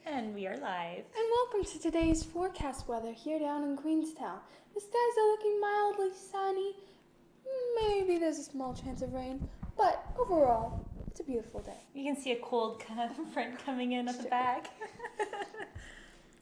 And we are live. And welcome to today's forecast weather here down in Queenstown. The skies are looking mildly sunny. Maybe there's a small chance of rain, but overall, it's a beautiful day. You can see a cold kind of front coming in at the back.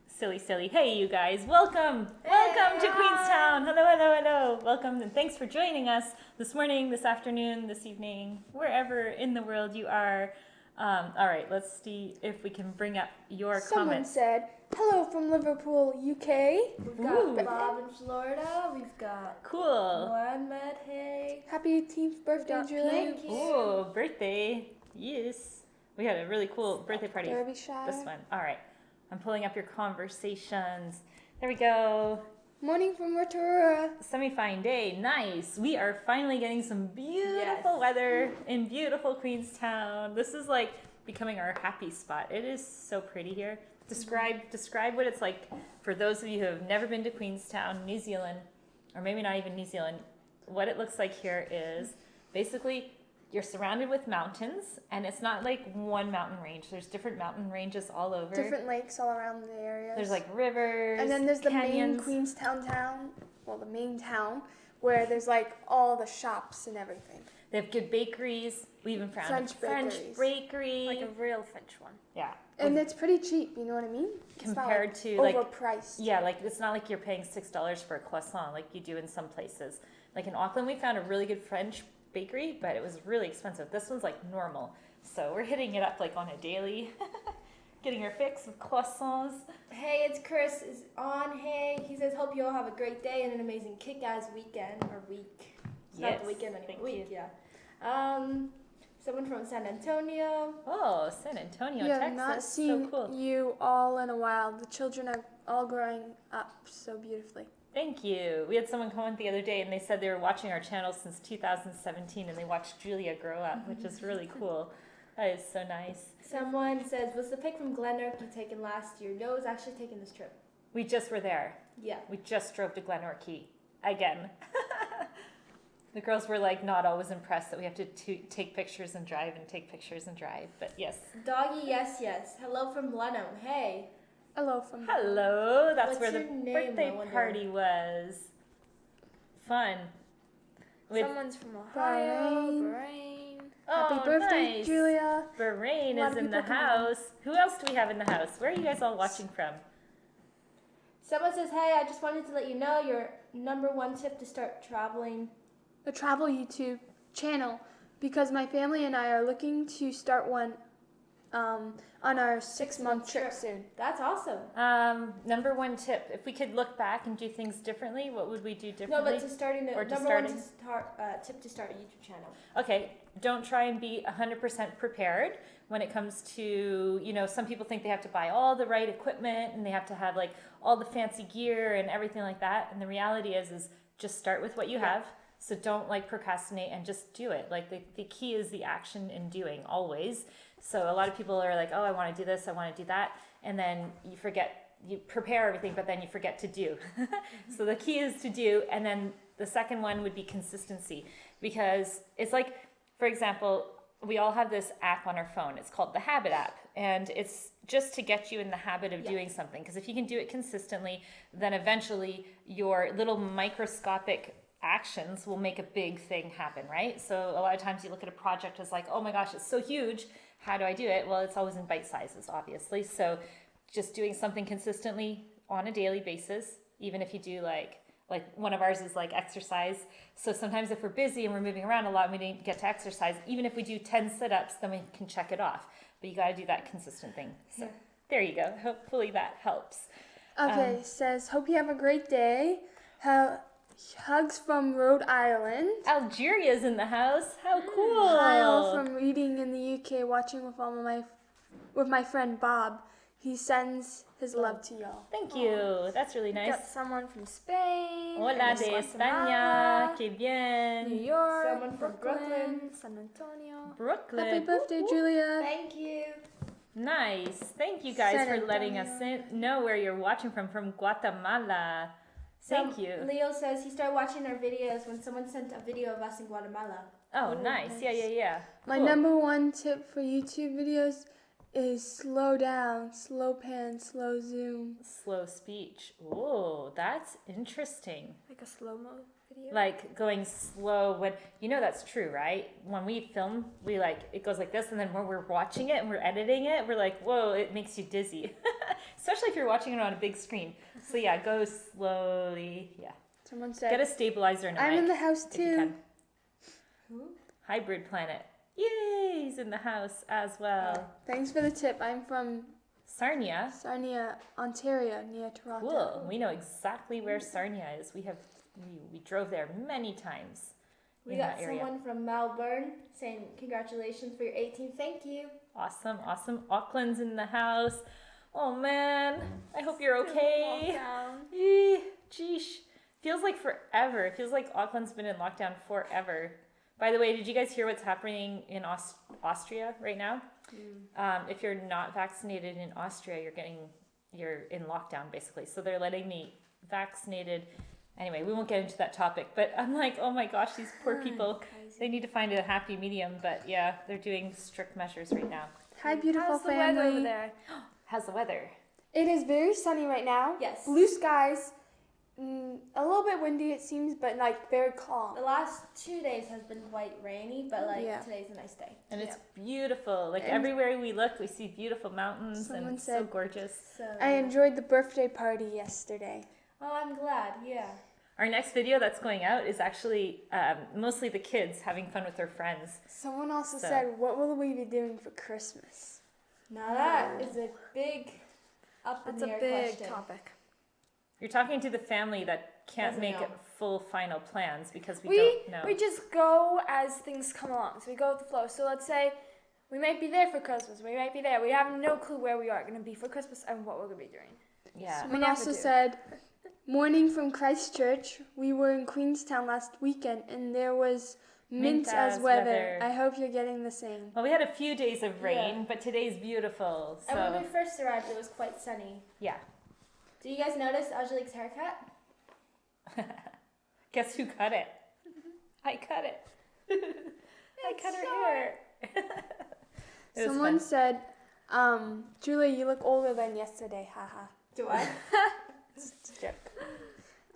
Silly. Hey, you guys. Welcome. Welcome to Queenstown. Hello. Welcome and thanks for joining us this morning, this afternoon, this evening, wherever in the world you are. All right, let's see if we can bring up your comments. Someone said, hello from Liverpool, UK. We've got Bob in Florida. We've got Mohammed. Hey. Happy 18th birthday, Julie. Thank you. Oh, birthday. Yes. We had a really cool birthday party. Derby Shire. This one. All right. I'm pulling up your conversations. There we go. Morning from Rotorua. Semi-fine day. Nice. We are finally getting some beautiful weather in beautiful Queenstown. This is like becoming our happy spot. It is so pretty here. Describe what it's like for those of you who have never been to Queenstown, New Zealand, or maybe not even New Zealand. What it looks like here is basically you're surrounded with mountains, and it's not like one mountain range. There's different mountain ranges all over. Different lakes all around the area. There's like rivers, and then there's the canyons. main Queenstown town, the main town, where there's like all the shops and everything. They have good bakeries. We even found French a French bakery. Like a real French one. Yeah. And it's pretty cheap, you know what I mean? Compared it's to not like overpriced. Yeah, like it's not like you're paying $6 for a croissant like you do in some places. Like in Auckland, we found a really good French bakery, but it was really expensive. This one's like normal. So we're hitting it up like on a daily, getting our fix of croissants. Hey, it's Chris is on. Hey, he says, hope you all have a great day and an amazing kick-ass weekend or week. It's not the weekend anymore. Week, yeah. Someone from San Antonio. Oh, San Antonio, Yeah, Texas. not seen so cool. you all in a while. The children are all growing up so beautifully. Thank you. We had someone comment the other day and they said they were watching our channel since 2017 and they watched Julia grow up, which is really cool. That is so nice. Someone says, was the pic from Glenorchy taken last year? No, it was actually taken this trip. We just were there. Yeah. We just drove to Glenorchy again. The girls were like not always impressed that we have to take pictures and drive and take pictures and drive, but yes. Doggy, yes. Hello from Blenheim. Hey. Hello. That's What's where the your name, birthday party was. Fun. Someone's from Ohio. Bahrain. Oh, Happy birthday, nice. Julia. Bahrain is in the house. Who else do we have in the house? Where are you guys all watching from? Someone says, hey, I just wanted to let you know your #1 tip to start traveling. A travel YouTube channel, because my family and I are looking to start one on our 6-month trip soon. That's awesome. #1 tip. If we could look back and do things differently, what would we do differently? No, but tip to start a YouTube channel. Okay, don't try and be 100% prepared when it comes to, some people think they have to buy all the right equipment and they have to have like all the fancy gear and everything like that. And the reality is just start with what you have. So don't like procrastinate and just do it. Like the key is the action and doing always. So a lot of people are like, oh, I want to do this, I want to do that. And then you prepare everything, but then you forget to do. So the key is to do. And then the second one would be consistency, because it's like, for example, we all have this app on our phone. It's called the Habit app. And it's just to get you in the habit of doing something. Because if you can do it consistently, then eventually your little microscopic actions will make a big thing happen, right? So a lot of times you look at a project as like, oh my gosh, it's so huge. How do I do it? Well, it's always in bite sizes, obviously. So just doing something consistently on a daily basis, even if you do like one of ours is like exercise. So sometimes if we're busy and we're moving around a lot and we didn't get to exercise, even if we do 10 sit-ups, then we can check it off. But you got to do that consistent thing. So there you go. Hopefully that helps. Okay, says, hope you have a great day. Hugs from Rhode Island. Algeria's in the house. How cool. Kyle from reading in the UK, watching with my friend Bob. He sends his love to y'all. Thank you. That's really nice. Got someone from Spain. Hola de España. Que bien. New York. Someone from Brooklyn. San Antonio. Brooklyn. Happy birthday, Julia. Thank you. Nice. Thank you guys San for letting us know where you're watching from Guatemala. Thank you. Leo says he started watching our videos when someone sent a video of us in Guatemala. Oh, nice. Yeah. My Cool. #1 tip for YouTube videos is slow down, slow pan, slow zoom. Slow speech. Oh, that's interesting. Like a slow-mo video? Like going slow when, that's true, right? When we film, it goes like this, and then when we're watching it and we're editing it, we're like, whoa, it makes you dizzy. Especially if you're watching it on a big screen. So yeah, go slowly. Yeah. Someone said, Get a stabilizer and a I'm mic in the house if you too. can. Who? Hybrid Planet. Yay, he's in the house as well. Thanks for the tip. I'm from Sarnia. Sarnia, Ontario, near Toronto. Cool. We know exactly where Sarnia is. We drove there many times. We in got that area. someone from Melbourne saying congratulations for your 18th. Thank you. Awesome. Auckland's in the house. Oh man, I hope you're okay. Geesh. Feels like forever. It feels like Auckland's been in lockdown forever. By the way, did you guys hear what's happening in Austria right now? If you're not vaccinated in Austria, you're in lockdown basically. So they're letting the vaccinated. Anyway, we won't get into that topic. But I'm like, oh my gosh, these poor people. They need to find a happy medium. But yeah, they're doing strict measures right now. Hi, beautiful How's the family. weather over there? How's the weather? It is very sunny right now. Yes. Blue skies. A little bit windy, it seems, but like very calm. The last 2 days has been quite rainy, but Yeah. today's a nice day. And it's beautiful. Like And everywhere we look, we see beautiful mountains someone and it's so said- gorgeous. So I enjoyed the birthday party yesterday. Oh, I'm glad. Yeah. Our next video that's going out is actually mostly the kids having fun with their friends. Someone also So- said, "What will we be doing for Christmas?" Now that is a big up in That's the a air big question. topic. You're talking to the family that can't Doesn't make know. full final plans because we don't know. We just go as things come along. So we go with the flow. So let's say we might be there for Christmas. We might be there. We have no clue where we are going to be for Christmas and what we're going to be doing. Yeah. Someone never also do. said, "Morning from Christchurch. We were in Queenstown last weekend, and there was mint as weather. I hope you're getting the same." Well, we had a few days of rain, Yeah. but today's beautiful. And when So we first arrived, it was quite sunny. yeah. Do you guys notice Angelique's haircut? Guess who cut it? I cut it. I cut her hair. It was Someone fun. said, "Julia, you look older than yesterday." Haha. Do I? It's a joke.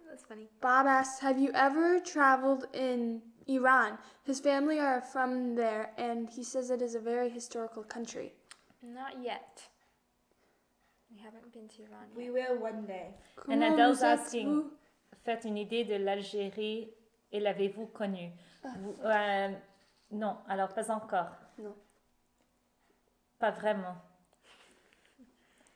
That's funny. Bob asks, "Have you ever traveled in Iran?" His family are from there, and he says it is a very historical country. Not yet. We haven't been to Iran yet. We will one day. And Comment Adele's vous asking, êtes-vous? faites une idée de l'Algérie et l'avez-vous connue? Non, alors pas encore. Non. Pas vraiment.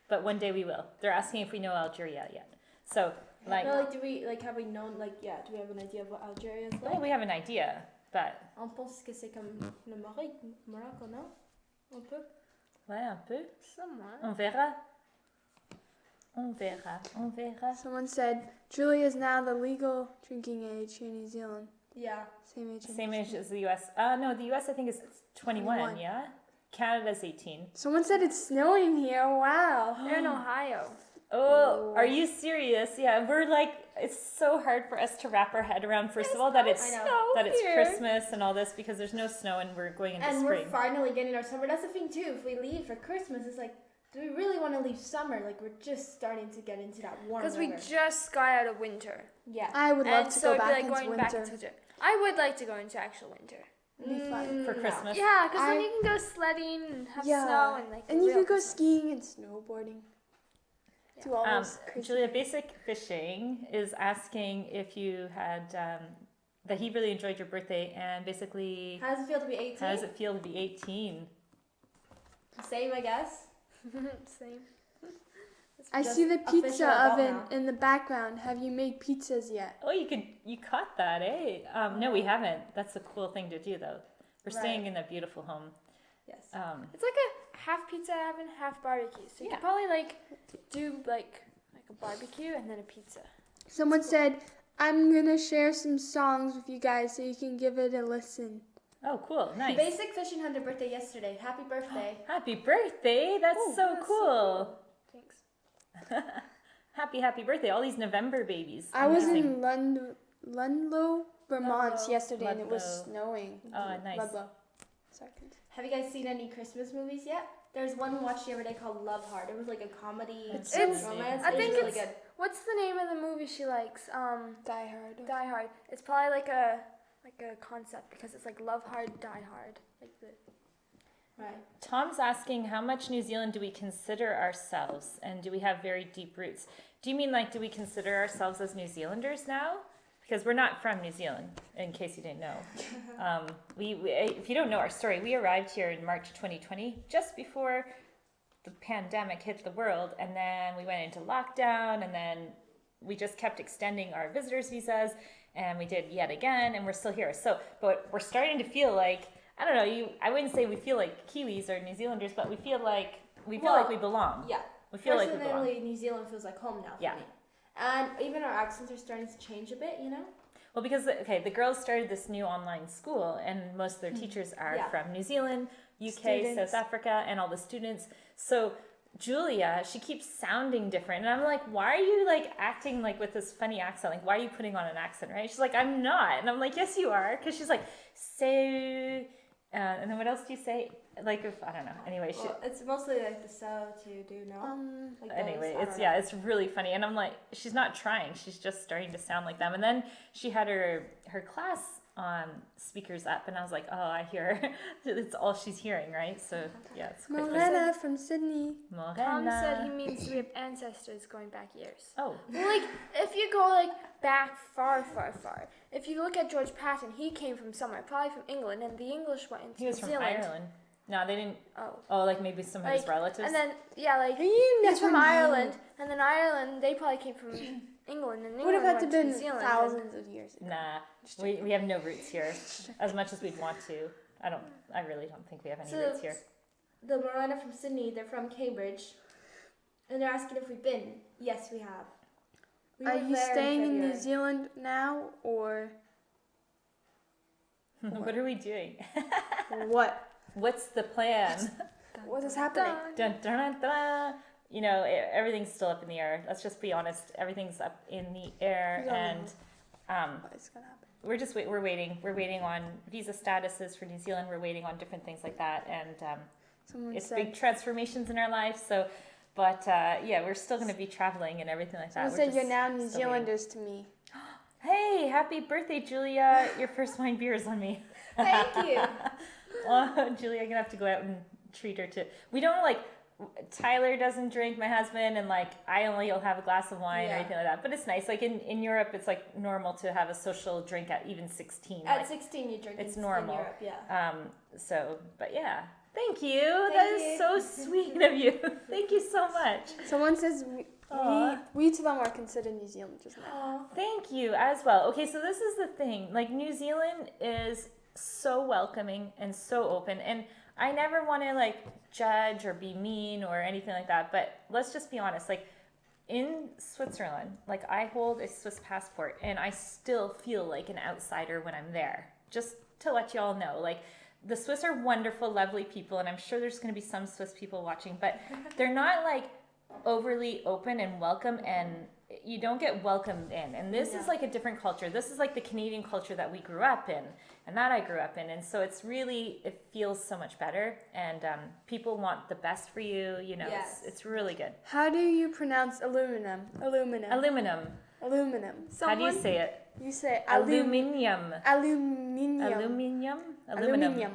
But one day we will. They're asking if we know Algeria yet. So, like, No, do we have we known do we have an idea of what Algeria is well, like? we have an idea, but On pense que c'est comme le Morocco, non? Un peu. ouais, un peu. Somewhat. On verra. On verra. On verra. Someone said, "Julia is now the legal drinking age here in New Zealand." Yeah. Same age. in Same New age Zealand. as the US. No, the US I think is 21, 21. yeah? Canada's 18. Someone said it's snowing here. Wow. They're in Ohio. Oh, are you serious? Yeah, we're like, it's so hard for us to wrap our head around, first of all, that it's I know. that it's here. Christmas and all this because there's no snow and we're going into And spring. we're finally getting our summer. That's the thing too. If we leave for Christmas, it's like, do we really want to leave summer? Like we're just starting to get into that warm Because weather. we just got out of winter. Yeah. I would love And to so go it'd be back like into going winter. back into winter. I would like to go into actual winter. It'd be fun. For No. Christmas. Yeah, because then I- you can go sledding and have Yeah. snow and like. And you real could go Christmas. skiing and snowboarding. Do all those crazy Julia, things. Basic Fishing is asking if you had, that he really enjoyed your birthday and basically, How does it feel to be 18? how does it feel to be 18? Same, I guess. Same. I Just see the official pizza adult oven now. in the background. Have you made pizzas yet? Oh, you caught that, eh? No, we haven't. That's a cool thing to do though. We're Right. staying in a beautiful home. Yes. It's like a half pizza oven, half barbecue. So you Yeah. could probably like do like a barbecue and then a pizza. Someone said, "I'm gonna share some songs with you guys so you can give it a listen." Oh, cool. Nice. Basic Fishing had a birthday yesterday. Happy birthday. Happy birthday. That's Oh, so that's so cool. Thanks. Happy birthday. All these November babies. I was Amazing. in Ludlow, Vermont Ludlow. yesterday and it was Ludlow. snowing. Oh, nice. Ludlow. Sorry. Have you guys seen any Christmas movies yet? There's one we watched the other day called Love Hard. It was like a comedy It's romance. I It was think really it's- good. What's the name of the movie she likes? Die Hard. Die Hard. It's probably like a concept because it's like Love Hard, Die Hard. Like the. Right. Tom's asking, how much New Zealand do we consider ourselves, and do we have very deep roots? Do you mean like, do we consider ourselves as New Zealanders now? Because we're not from New Zealand, in case you didn't know. We if you don't know our story, we arrived here in March 2020, just before the pandemic hit the world, and then we went into lockdown, and then we just kept extending our visitors visas, and we did yet again, and we're still here. So, but we're starting to feel like, I don't know, I wouldn't say we feel like Kiwis or New Zealanders, but we feel like we belong. Yeah. We feel like we belong. Personally, New Zealand feels like home now for Yeah. me. And even our accents are starting to change a bit, you know? Well, because, the girls started this new online school, and most of their teachers are Yeah. from New Zealand, UK, Students. South Africa, and all the students. So Julia, she keeps sounding different. And I'm like, why are you like acting like with this funny accent? Like, why are you putting on an accent, right? She's like, I'm not. And I'm like, yes, you are. Because she's like, so... and then what else do you say? Like, if I don't know. Anyway, Well, it's mostly like the so, to, do, no. Like those, anyway, I it's don't know. it's really funny, and I'm like, she's not trying. She's just starting to sound like them. And then she had her class speakers up, and I was like, oh, I hear her. It's all she's hearing, right? So yeah, it's quite funny. Morena from Sydney. Tom said he Morena. means we have ancestors going back years. Oh, Like, if you go, like, back far, far, far. If you look at George Patton, he came from somewhere, probably from England, and the English went into he was New from Zealand. Ireland. No, they didn't. Oh. Oh, like maybe some of his Like, relatives. And then, yeah, like, You he's from never know. Ireland, and then Ireland, they probably came from England, and England Would have had to went been New Zealand. thousands of years ago. Nah, we have no roots here. As much as we'd want to, I really don't think we have any So, roots here. The Morena from Sydney, they're from Cambridge. And they're asking if we've been. Yes, we have. We Are were you there staying in New February. Zealand now, or What are we doing? what? What's the plan? What is happening? Dun, dun, dun, dun. You know, everything's still up in the air. Let's just be honest. Everything's up in the air, We don't and What is gonna happen? we're waiting. We're waiting on visa statuses for New Zealand. We're waiting on different things like that, and Someone it's said. big transformations in our life. So, but yeah, we're still going to be traveling and everything like that. Someone We're said you're just now New still waiting. Zealanders to me. Hey, happy birthday, Julia! Your first wine beer is on me. Thank you. Oh, Julia, I'm gonna have to go out and treat her to. We don't like. Tyler doesn't drink, my husband, and like I only will have a glass of wine or Yeah. anything like that. But it's nice. Like in Europe, it's like normal to have a social drink at even 16. At like, 16, you drink it's in normal. Europe, yeah. So, but yeah, thank you. Thank That is you. so sweet of you. Thank you so much. Someone says Aw. we to them are considered New Zealanders now. Aw. Thank you as well. Okay, so this is the thing. Like New Zealand is so welcoming and so open, and I never want to like judge or be mean or anything like that, but let's just be honest. Like in Switzerland, like I hold a Swiss passport and I still feel like an outsider when I'm there. Just to let you all know, like the Swiss are wonderful, lovely people, and I'm sure there's going to be some Swiss people watching, but they're not like overly open and welcome, and you don't get welcomed in. And this is like a different culture. This is like the Canadian culture that we grew up in and that I grew up in. And so it's really, it feels so much better, and people want the best for you, you know. Yes. It's really good. How do you pronounce aluminum? Aluminum. Aluminum. Aluminum. How do you say it? You say Aluminium. aluminium. Aluminium. Aluminium.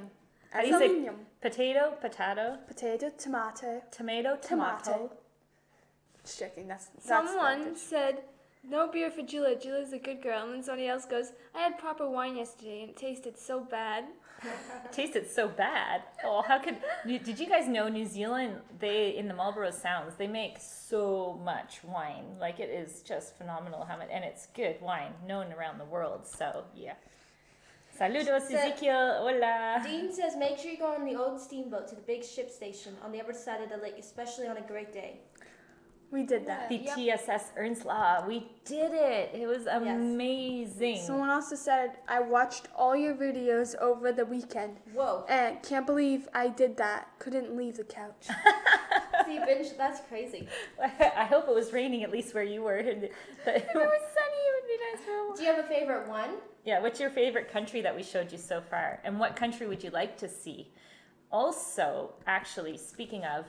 How do you say Aluminium. potato? Potato. Potato, tomato, Tomato. tomato. Just checking. That's Someone said, no beer for Julia. Julia's a good girl. And then somebody else goes, I had proper wine yesterday and it tasted so bad. It tasted so bad. Oh, how could? Did you guys know New Zealand? They in the Marlborough Sounds, they make so much wine. Like it is just phenomenal how much, and it's good wine, known around the world. So yeah. Saludos, So- Ezekiel. Hola. Dean says, make sure you go on the old steamboat to the big ship station on the other side of the lake, especially on a great day. We did that. The TSS Ernslaw. We did it. It was amazing. Someone also said, I watched all your videos over the weekend Whoa. and can't believe I did that. Couldn't leave the couch. See, binge, that's crazy. I hope it was raining at least where you were. If it was sunny, it would be nice for a while. Do you have a favorite one? Yeah, what's your favorite country that we showed you so far? And what country would you like to see? also, actually, speaking of,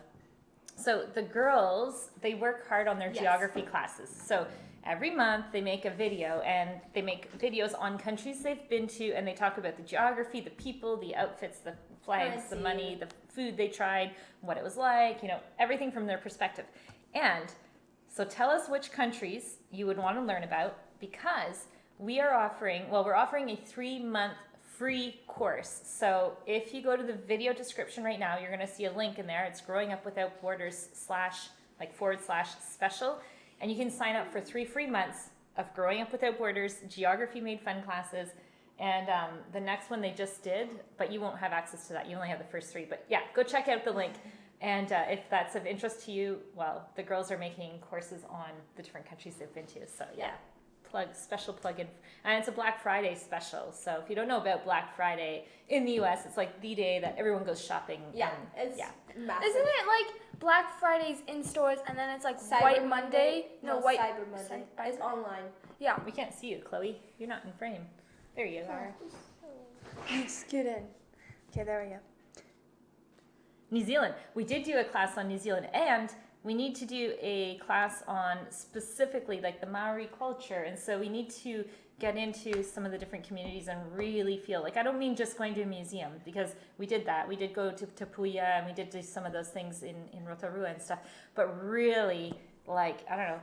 so the girls, they work hard on their geography classes. So every month they make a video, and they make videos on countries they've been to, and they talk about the geography, the people, the outfits, the flags, the money, the food they tried, what it was like, you know, everything from their perspective. And so tell us which countries you would want to learn about, because we're offering a 3-month free course. So if you go to the video description right now, you're going to see a link in there. It's growingupwithoutborders /special. And you can sign up for 3 free months of Growing Up Without Borders, Geography Made Fun classes. And the next one they just did, but you won't have access to that. You only have the first 3. But yeah, go check out the link. And if that's of interest to you, well, the girls are making courses on the different countries they've been to. So yeah, special plug in. And it's a Black Friday special. So if you don't know about Black Friday in the US, it's like the day that everyone goes shopping. Yeah, it's massive. Isn't it like Black Friday's in stores and then it's like Cyber White Monday? No, White Cyber Monday. It's online. Yeah. We can't see you, Chloe. You're not in frame. There you are. Let's get in. Okay, there we go. New Zealand. We did do a class on New Zealand, and we need to do a class on specifically like the Maori culture. And so we need to get into some of the different communities and really feel like, I don't mean just going to a museum, because we did that. We did go to Tapuia, and we did do some of those things in Rotorua and stuff, but really like, I don't know,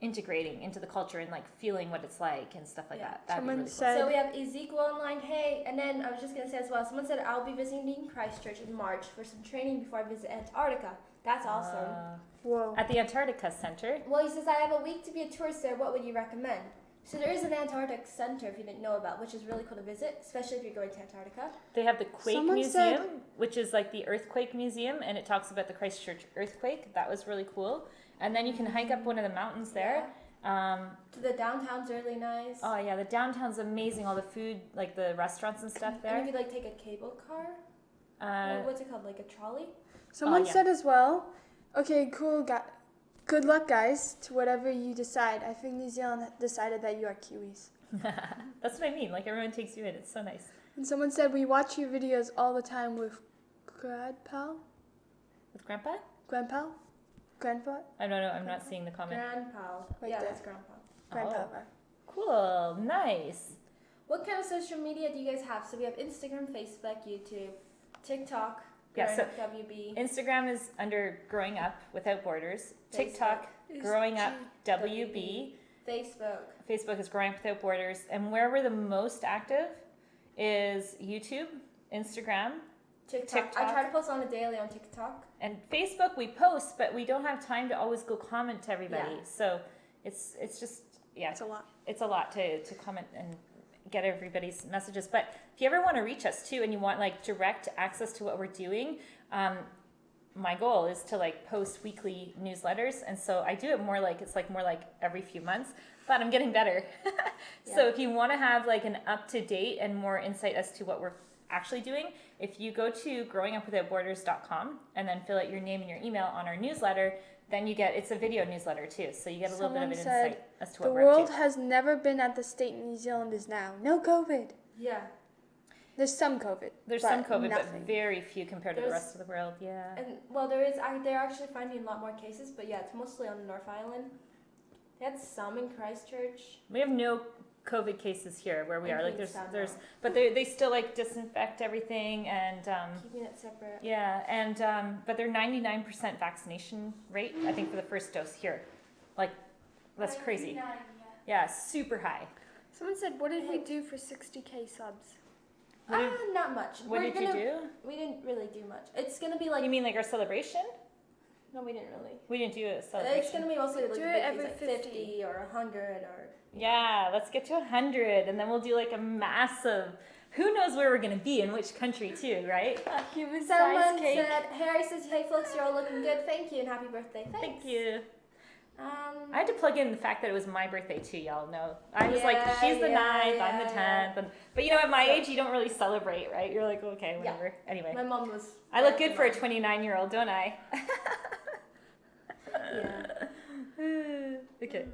integrating into the culture and like feeling what it's like and stuff like that. That'd Someone be really said- So we have Ezekiel online. Hey, and then I was just gonna say as well. Someone said I'll be visiting Christchurch in March for some training before I visit Antarctica. That's awesome. Whoa. At the Antarctica Center. Well, he says I have a week to be a tourist there. What would you recommend? So there is an Antarctic Center if you didn't know about, which is really cool to visit, especially if you're going to Antarctica. They have the Quake Someone Museum, said- which is like the earthquake museum, and it talks about the Christchurch earthquake. That was really cool. And then you can hike up one of the mountains there. To the downtown's really nice. Oh yeah, the downtown's amazing. All the food, like the restaurants and stuff And there. if you like take a cable car, what's it called, like a trolley? Someone yeah. said as well, okay, cool, good luck, guys, to whatever you decide. I think New Zealand decided that you are Kiwis. That's what I mean. Like everyone takes you in. It's so nice. And someone said, we watch your videos all the time with Grandpa? With Grandpa? Grandpa? Grandpa? I don't know. I'm not seeing the comment. Grandpa. Right Yeah, there. that's Grandpa. Grandpa. Cool. Nice. What kind of social media do you guys have? So we have Instagram, Facebook, YouTube, TikTok, Yeah, so WB. Instagram is under Growing Up Without Borders. TikTok, Growing Up WB. Facebook. Facebook is Growing Up Without Borders. And where we're the most active is YouTube, Instagram, TikTok. I try to post on a daily on TikTok. and Facebook. We post, but we don't have time to always go comment to everybody. Yeah. So it's just, yeah, It's a lot. it's a lot to comment and get everybody's messages. But if you ever want to reach us too, and you want like direct access to what we're doing, my goal is to like post weekly newsletters. And so I do it more like, it's like more like every few months, but I'm getting better. So if you want to have like an up-to-date and more insight as to what we're actually doing, if you go to growingupwithoutborders.com and then fill out your name and your email on our newsletter, then you get, it's a video newsletter too, so you get a little bit of an Someone insight as to The what we're world up to. has never been at the state New Zealand is now. No COVID. Yeah. There's some COVID. There's but some COVID, nothing. but very few compared to the There's- rest of the world. Yeah. And well, they're actually finding a lot more cases, but yeah, it's mostly on the North Island. They had some in Christchurch. We have no COVID cases here where we In are. Like Queenstown, there's, no. but they still like disinfect everything and Keeping it separate. yeah, and but they're 99% vaccination rate. I think for the first dose here, like that's crazy. Yeah, super high. Someone said, what did we do for 60K subs? What did, Not much. what did you do? We didn't really do much. It's gonna be like You mean like our celebration? no, we didn't really. We didn't do a It's celebration. gonna be mostly like Do the it big every things, like 50. 50 or 100 or. Yeah, let's get to 100, and then we'll do like a massive. Who knows where we're gonna be in which country too, right? A human Someone size cake. said, Harry says, hey folks, you're all looking good. Thank you and happy birthday. Thanks. Thank you. Um, I had to plug in the fact that it was my birthday too, y'all know. I was like, Yeah, she's the yeah, 9th, I'm the yeah. 10th. But you know, at my So- age, you don't really celebrate, right? You're like, okay, Yeah. whatever. Anyway, my mom was. I look good for a 29-year-old, don't I? Yeah. Okay.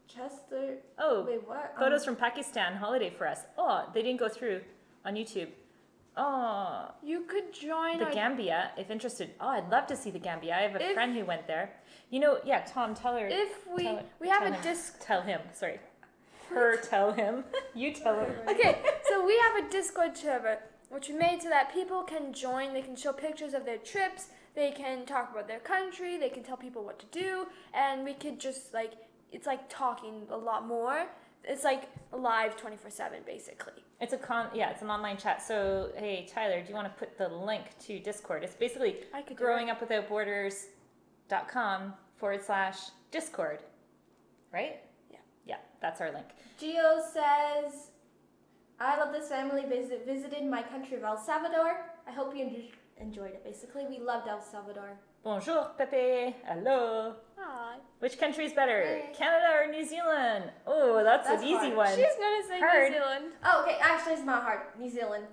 Chester. Oh, Wait, what? photos from Pakistan, holiday for us. Oh, they didn't go through. on YouTube. Oh, You could join the our Gambia, if interested. Oh, I'd love to see the Gambia. I have a If- friend who went there. Tom, tell her. if we tell her- we have tell a him. disc. Tell him, sorry. Her, tell him. You tell him. Okay, so we have a Discord server which we made so that people can join. They can show pictures of their trips. They can talk about their country. They can tell people what to do, and we could just it's like talking a lot more. It's like live 24/7 basically. It's it's an online chat. So, hey, Tyler, do you want to put the link to Discord? It's basically I could do it. growingupwithoutborders.com/Discord, right? Yeah. Yeah, that's our link. Gio says, I love this family visited my country of El Salvador. I hope you enjoyed it. Basically, we loved El Salvador. Bonjour, Pepe. Hello. Hi. Which country is better, Hey. Canada or New Zealand? Oh, that's an That's easy hard. one. She's gonna say Hard. New Zealand. Oh, okay. Actually, it's not hard. New Zealand.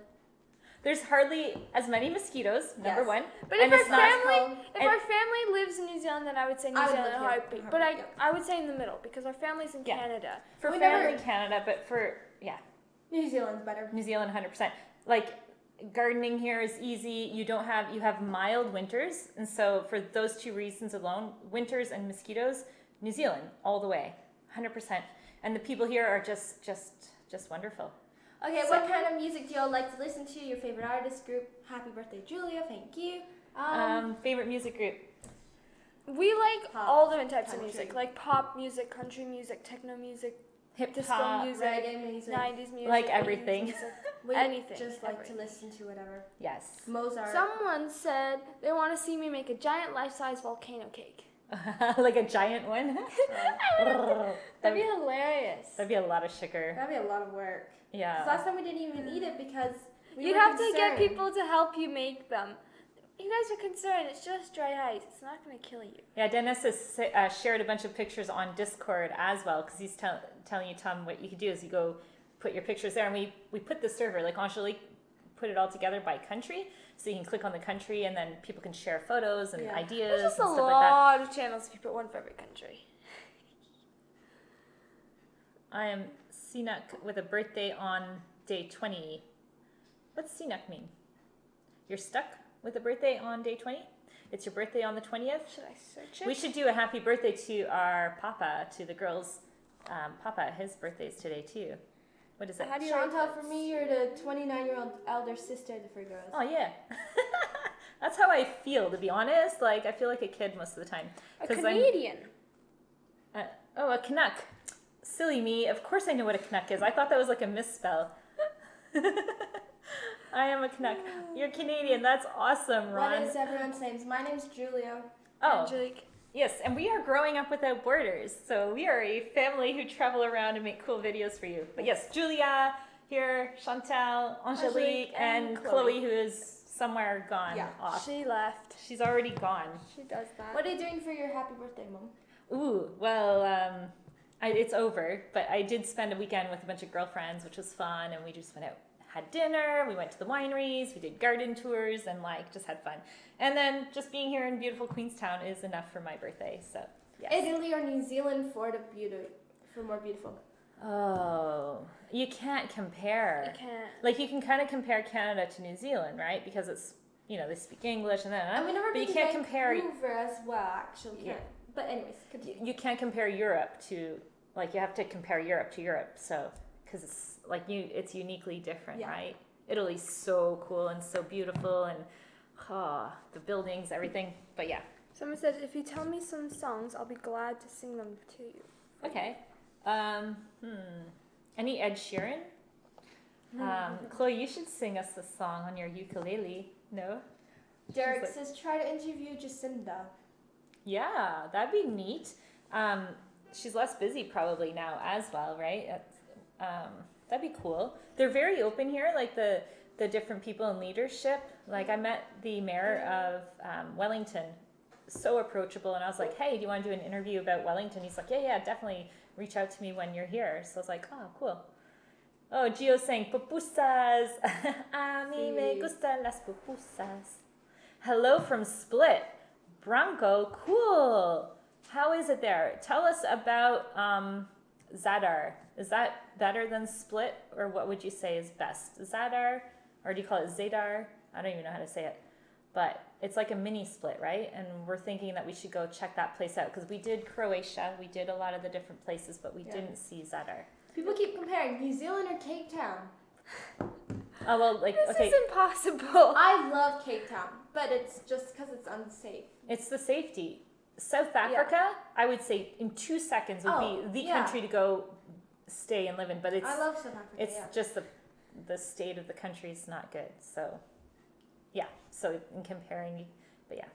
There's hardly as many mosquitoes, number Yes. one. But And if it's our not family, home. if and- our family lives in New Zealand, then I would say New I would Zealand in a live here. heartbeat. But Heartbeat, I would say in the middle because our family's in Yeah. Canada. For We family never- Canada, but for, New Zealand's better. New Zealand 100%. Like, gardening here is easy. You have mild winters. And so for those two reasons alone, winters and mosquitoes, New Zealand all the way, 100%. And the people here are just wonderful. Okay, what kind of music do y'all like to listen to? Your favorite artist group? Happy birthday, Julia. Thank you. Favorite music group? We like Pop, all different types country. of music, like pop music, country music, techno music, Hip disco hop. music, Reggae music. 90s music, Like 80s everything. music. We Anything, just like everything. to listen to whatever. Yes. Mozart. Someone said they want to see me make a giant life-size volcano cake. Like a giant one. That'd be hilarious. That'd be a lot of sugar. That'd be a lot of work. 'Cause Yeah. last time we didn't even eat it because we You'd were have to get concerned. people to help you make them. You guys are concerned. It's just dry ice. It's not going to kill you. Yeah, Dennis has shared a bunch of pictures on Discord as well because he's telling you, Tom, what you could do is you go put your pictures there, and we put the server, like Angelique put it all together by country, so you can click on the country and then people can share photos and Yeah. ideas There's just a and stuff like that. lot of channels if you put one for every country. I am Sinak with a birthday on day 20. What's Sinak mean? You're stuck with a birthday on day 20? It's your birthday on the 20th? Should I search it? We should do a happy birthday to our papa, to the girls' papa. His birthday's today too. What is it? How do you Chantal, write for this? me, you're the 29-year-old elder sister of the three girls. Oh yeah. That's how I feel, to be honest. Like, I feel like a kid most of the time. A 'Cause Canadian. A Canuck. Silly me. Of course I know what a Canuck is. I thought that was like a misspell. I am a Canuck. You're Canadian. That's awesome, Ron. What is everyone's names? My name's Julia. Oh, Angelique. yes. And we are Growing Up Without Borders. So we are a family who travel around and make cool videos for you. But yes, Julia here, Chantal, Angelique, and Chloe, who is somewhere gone Yeah. off. She left. She's already gone. She does that. What are you doing for your happy birthday, Mom? Ooh, well, it's over, but I did spend a weekend with a bunch of girlfriends, which was fun, and we just went out, had dinner, we went to the wineries, we did garden tours, and just had fun. And then just being here in beautiful Queenstown is enough for my birthday, so yes. Italy or New Zealand for more beautiful? Oh, you can't compare. You can't. Like, you can kind of compare Canada to New Zealand, right? Because it's, they speak English and then, And we never but been you to can't compare. Vancouver as well, actually. Yeah. But anyways, continue. You can't compare Europe to, you have to compare Europe to Europe, so, because it's, it's uniquely different, Yeah. right? Italy's so cool and so beautiful, and, the buildings, everything, but yeah. Someone said, if you tell me some songs, I'll be glad to sing them to you. Okay. Any Ed Sheeran? Chloe, you should sing us a song on your ukulele, no? Derek like- says, try to interview Jacinda. Yeah, that'd be neat. She's less busy probably now as well, right? That'd be cool. They're very open here, like the different people in leadership. Like, I met the mayor of Wellington, so approachable, and I was like, hey, do you want to do an interview about Wellington? He's like, yeah, definitely reach out to me when you're here. So I was like, oh, cool. Oh, Gio's saying, pupusas. A mí me gustan las pupusas. Hello from Split. Bronco, cool. How is it there? Tell us about Zadar. Is that better than split, or what would you say is best? Zadar, or do you call it Zadar? I don't even know how to say it. But it's like a mini split, right? And we're thinking that we should go check that place out because we did Croatia. We did a lot of the different places, but we didn't see Zadar. People keep comparing New Zealand or Cape Town. Oh, well, like, This okay. is impossible. I love Cape Town, but it's just because it's unsafe. It's the safety. South Africa, I would say in 2 seconds would be the country to go stay and live in, but it's I love South Africa. it's just the state of the country is not good. So yeah, so in comparing, but yeah.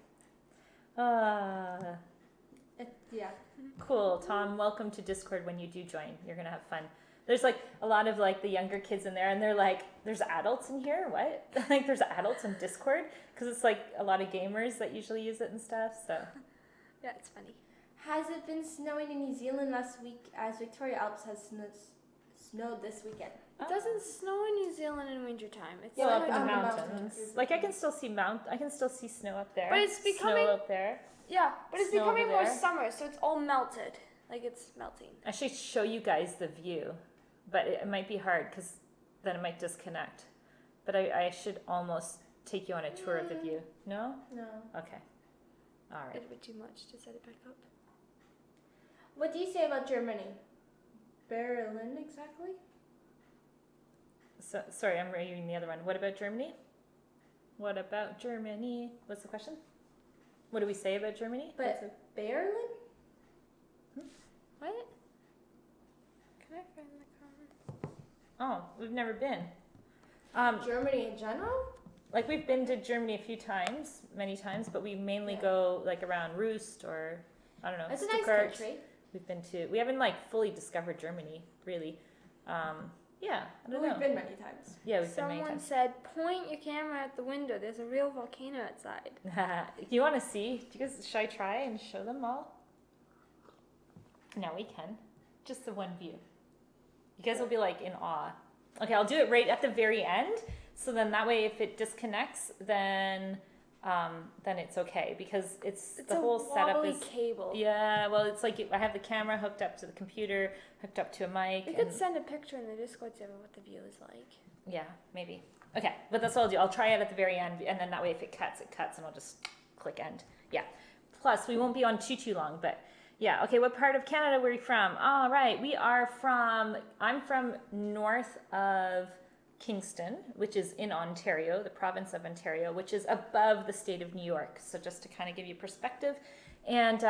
Yeah. Cool, Tom. Welcome to Discord when you do join. You're gonna have fun. There's like a lot of like the younger kids in there, and they're like, "There's adults in here? What?" Like there's adults in Discord because it's like a lot of gamers that usually use it and stuff. So Yeah, it's funny. Has it been snowing in New Zealand last week as Victoria Alps has snowed this weekend? It doesn't snow in New Zealand in wintertime. It's Well, Yeah, up like in the on the mountains. mountains. Like I can still see snow up there. But it's becoming- snow up there. Yeah, but it's Snow over becoming more there. summer, so it's all melted. Like it's melting. I should show you guys the view, but it might be hard because then it might disconnect. But I should almost take you on a tour of the view. No? No. Okay. All right. It'd be too much to set it back up. What do you say about Germany? Berlin, exactly? So sorry, I'm reading the other one. What about Germany? What about Germany? What's the question? What do we say about Germany? But Berlin? What? Can I find the comment? Oh, we've never been. Germany in general? Like we've been to Germany a few times, many times, but we mainly Yeah. go like around Roost or I don't know. It's a nice Stuttgart. country. We haven't like fully discovered Germany, really. Yeah, I don't know. We've been many times. Yeah, we've been many Someone times. said, point your camera at the window. There's a real volcano outside. Do you want to see? Do you guys, should I try and show them all? No, we can. Just the one view. You guys will be like in awe. Okay, I'll do it right at the very end. So then that way, if it disconnects, then it's okay because it's the a whole setup wobbly is. cable. Yeah, well, it's like I have the camera hooked up to the computer, hooked up to a mic. You could send a picture in the Discord server what the view is like. Yeah, maybe. Okay, but that's what I'll do. I'll try it at the very end, and then that way if it cuts, and I'll just click end. Yeah. Plus, we won't be on too long, but yeah. Okay, what part of Canada were you from? All right, I'm from north of Kingston, which is in Ontario, the province of Ontario, which is above the state of New York. So just to kind of give you perspective. And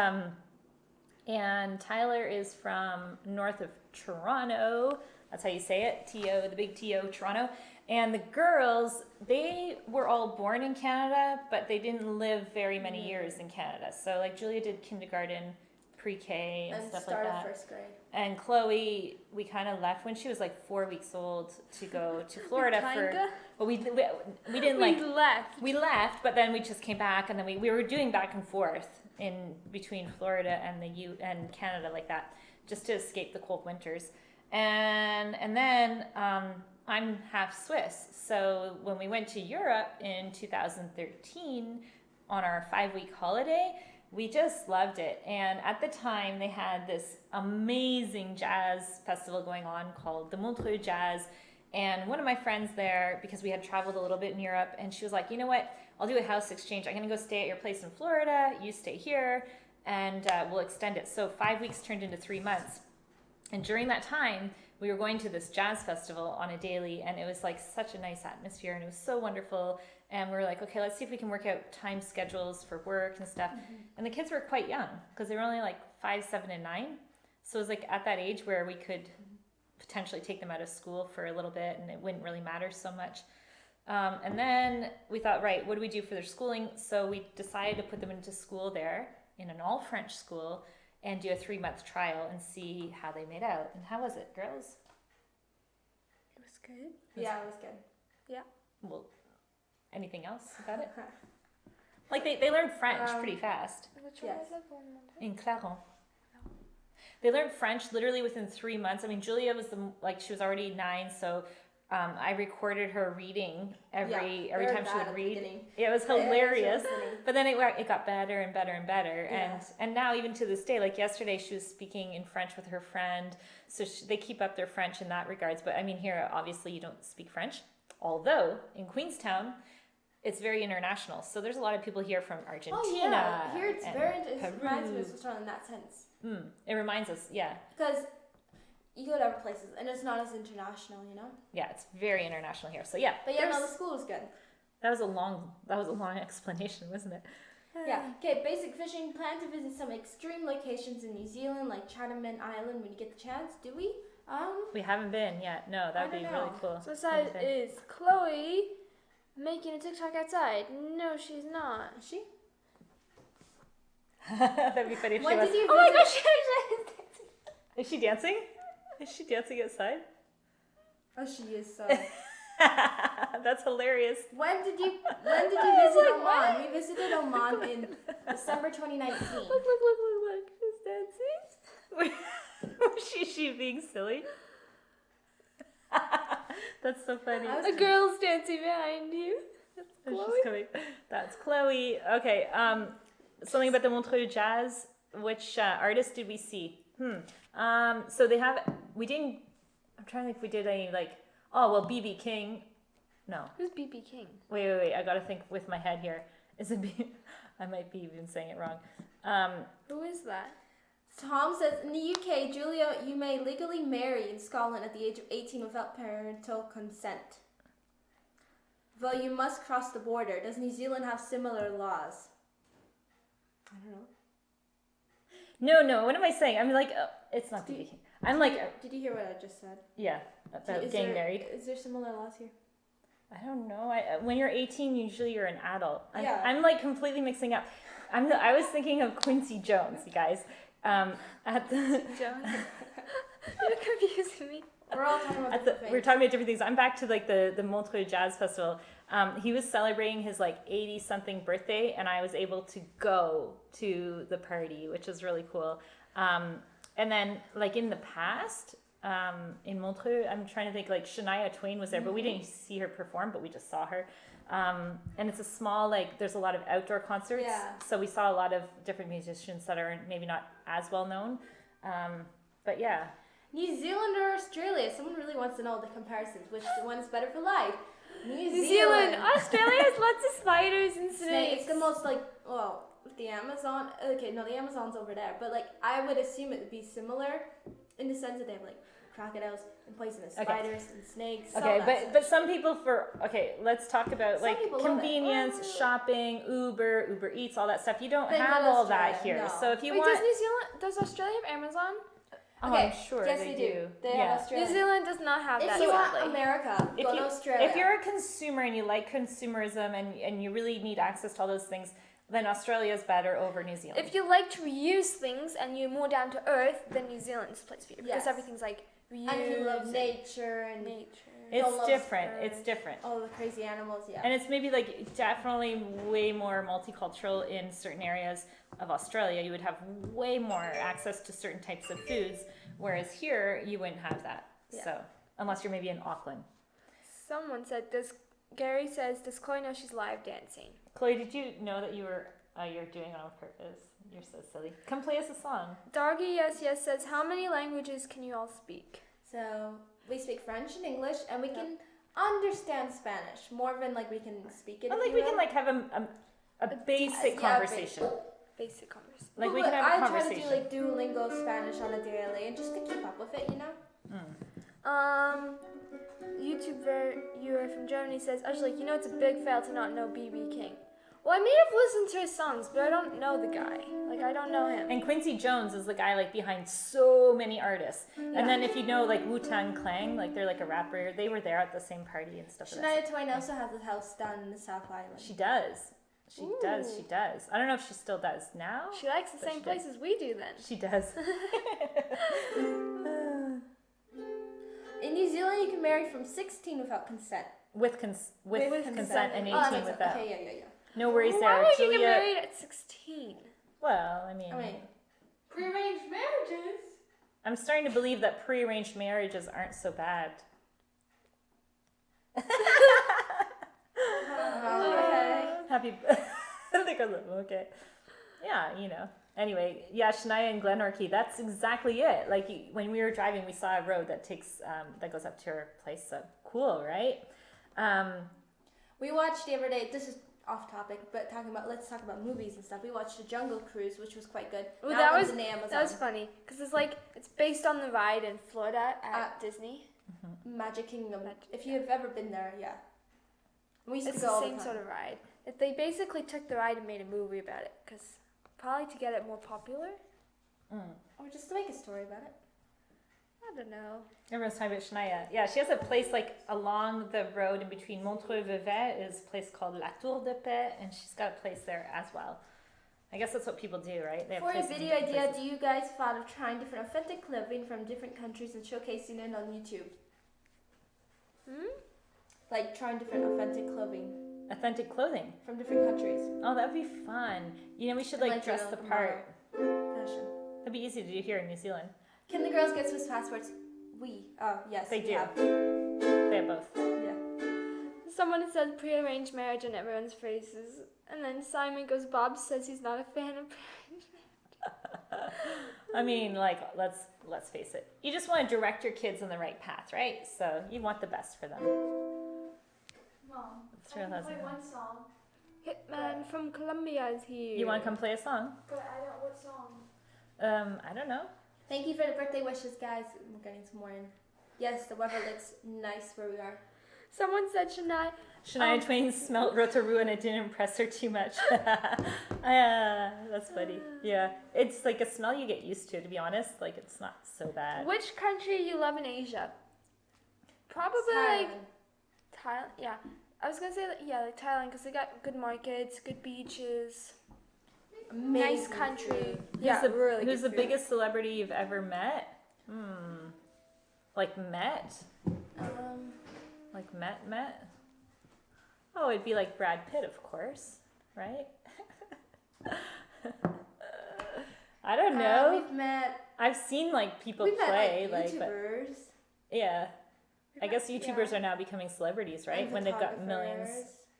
Tyler is from north of Toronto. That's how you say it, T-O, the big T-O, Toronto. And the girls, they were all born in Canada, but they didn't live very many years in Canada. So like Julia did kindergarten, pre-K and stuff like started that. first grade. And Chloe, we kind of left when she was like 4 weeks old to go to Florida but we didn't like, we left, but then we just came back and then we were doing back and forth in between Florida and and Canada like that, just to escape the cold winters. And then I'm half Swiss. So when we went to Europe in 2013 on our 5-week holiday, we just loved it. And at the time, they had this amazing jazz festival going on called the Montreux Jazz. And one of my friends there, because we had traveled a little bit in Europe, and she was like, you know what? I'll do a house exchange. I'm going to go stay at your place in Florida. You stay here, and we'll extend it. So 5 weeks turned into 3 months. And during that time, we were going to this jazz festival on a daily, and it was like such a nice atmosphere, and it was so wonderful. And we were like, okay, let's see if we can work out time schedules for work and stuff. Mm-hmm. And the kids were quite young because they were only like 5, 7, and 9. So it was like at that age where we could potentially take them out of school for a little bit, and it wouldn't really matter so much. And then we thought, right, what do we do for their schooling? So we decided to put them into school there in an all-French school and do a 3-month trial and see how they made out. And how was it, girls? It was good. Yeah, it was good. Yeah. Well, anything else about it? Like they learned French pretty fast. Which Yes. one was that one more time? In Claron. They learned French literally within 3 months. I mean, Julia was she was already 9, so I recorded her reading every very time she bad would at the read. beginning. It was Yeah, it was hilarious. so funny. But then it got better and better and better. Yeah. And now even to this day, like yesterday, she was speaking in French with her friend. So they keep up their French in that regards. But I mean, here, obviously, you don't speak French. Although in Queenstown, it's very international. So there's a lot of people here from Argentina. Oh yeah, here it's and very. It reminds me Peru. of Switzerland in that sense. It reminds us, yeah. Because you go to other places and it's not as international, you know. Yeah, it's very international here. So yeah. But yeah, no, the school was good. That was a long explanation, wasn't it? Yeah. Okay. Basic fishing. Plan to visit some extreme locations in New Zealand, like Chatham Island, when you get the chance. Do we? We haven't been yet. No, that would I be don't really know. cool. So aside is Chloe making a TikTok outside? No, she's not. Is she? That'd be funny if When she was. did you Oh my visit? gosh! Is she dancing? Is she dancing outside? Oh, she is. So. That's hilarious. When did you visit Oman? We visited Oman in December 2019. Look! She's dancing. Is she being silly? That's so funny. I was- A girl's dancing behind you. That's Oh, Chloe. she's coming. That's Chloe. Okay. Something about the Montreux Jazz. Which artist did we see? So they have. We didn't. I'm trying to think if we did any like. Oh well, BB King. No. Who's BB King? Wait. I gotta think with my head here. Is it? I might be even saying it wrong. Who is that? Tom says, in the UK, Julia, you may legally marry in Scotland at the age of 18 without parental consent. Though you must cross the border. Does New Zealand have similar laws? I don't know. No. What am I saying? I'm like, it's not BB King. I'm like, Did you hear what I just said? yeah, about Is getting there- married. Is there similar laws here? I don't know. When you're 18, usually you're an adult. Yeah. I'm like completely mixing up. I was thinking of Quincy Jones, you guys. At the Jones. You're confusing me. We're all talking about different things. we're talking about different things. I'm back to like the Montreux Jazz Festival. He was celebrating his like 80 something birthday, and I was able to go to the party, which was really cool. And then like in the past, in Montreux, I'm trying to think like Shania Twain was there, but we didn't see her perform, but we just saw her. And it's a small, like, there's a lot of outdoor concerts. Yeah. So we saw a lot of different musicians that are maybe not as well known. But yeah. New Zealand or Australia? Someone really wants to know the comparisons. Which one is better for life? New Zealand. Australia has lots of spiders and Snake. snakes. It's the most like, well, the Amazon. Okay, no, the Amazon's over there. But like, I would assume it would be similar in the sense that they have like crocodiles and poisonous spiders and snakes. Okay, but some people let's talk about Some like people love it. convenience, Oh. shopping, Uber Eats, all that stuff. You don't They have go to all that Australia, here. no. So if you Wait, want, does Australia have Amazon? oh, Okay, I'm sure yes, they they do. They yeah. have Australia. New Zealand does not have If that. you want sadly. America, If go you- to Australia. If you're a consumer and you like consumerism and you really need access to all those things, then Australia is better over New Zealand. If you like to reuse things and you're more down to earth, then New Zealand is the place for you because Yes. everything's like reused. and if you love nature and nature. it's don't love different. birds. It's different. all the crazy animals, yeah. And it's maybe like definitely way more multicultural in certain areas of Australia. You would have way more access to certain types of foods, whereas here you wouldn't have that. Yeah. So unless you're maybe in Auckland. Someone said, Gary says, does Chloe know she's live dancing? Chloe, did you know that you're doing it on purpose? You're so silly. Come play us a song. Doggy yes says, how many languages can you all speak? So we speak French and English, and we can understand Spanish more than like we can speak it. But if like you we will. can like have a basic yeah, conversation. Basic conversation. Like we Well, can have a I conversation. try to do like Duolingo Spanish on a daily, and just to keep up with it, you know. YouTuber viewer from Germany says, actually, you know it's a big fail to not know BB King. Well, I may have listened to his songs, but I don't know the guy. Like, I don't know him. And Quincy Jones is the guy like behind so many artists. And then if you know like Wu-Tang Clan, like they're like a rapper, they were there at the same party and stuff like that. Shania Twain also has a house down in the South Island. She does. She does. I don't know if she still does now. She likes the But same she does. places we do then. She does. In New Zealand, you can marry from 16 without consent. with consent and 18 Oh, that makes with sense. that. Okay, yeah. No worries Why there. would you Julia, get married at 16? well, I mean, Prearranged marriages. I'm starting to believe that prearranged marriages aren't so bad. Happy. Okay. Yeah, you know. Anyway, yeah, Shania and Glenorchy. That's exactly it. Like when we were driving, we saw a road that takes that goes up to her place. So cool, right? We watched the other day. This is off topic, but let's talk about movies and stuff. We watched The Jungle Cruise, which was quite good. Ooh, that was on Amazon. that was funny because it's based on the ride in Florida at Disney. Magic Kingdom. If you've ever been there, yeah. We used It's to go the all same the time. sort of ride. They basically took the ride and made a movie about it because probably to get it more popular. Or just to make a story about it. I don't know. Everyone's talking about Shania. Yeah, she has a place like along the road in between Montreux-Vevey is a place called La Tour de Paix, and she's got a place there as well. I guess that's what people do, right? They have For a places in video different idea, places. do you guys thought of trying different authentic clothing from different countries and showcasing it on YouTube? Like trying different authentic clothing Authentic clothing. from different countries. Oh, that'd be fun. You know, we should like dress the part. Fashion. That'd be easy to do here in New Zealand. Can the girls get Swiss passports? Yes. They we do. have. They have both. Yeah. Someone said prearranged marriage on everyone's faces, and then Simon goes, Bob says he's not a fan of prearranged. I mean, like, let's face it. You just want to direct your kids on the right path, right? So you want the best for them. Mom, It's real husband. one song, Hitman from Colombia is here. You want to come play a song? but I don't. What song? I don't know. Thank you for the birthday wishes, guys. We're getting some more in. Yes, the weather looks nice where we are. Someone said Shania Twain smelt Rotorua and it didn't impress her too much. That's funny. Yeah, it's like a smell you get used to be honest. Like it's not so bad. Which country you love in Asia? Probably like Thailand. Yeah, I was gonna say like Thailand because they got good markets, good beaches, nice country. Who's the biggest celebrity you've ever met? Like met? Like met? Oh, it'd be like Brad Pitt, of course, right? I don't know. We've met. I've seen like people We've play, met, like, but, YouTubers. yeah. I guess YouTubers are now becoming celebrities, right? And When they've got millions.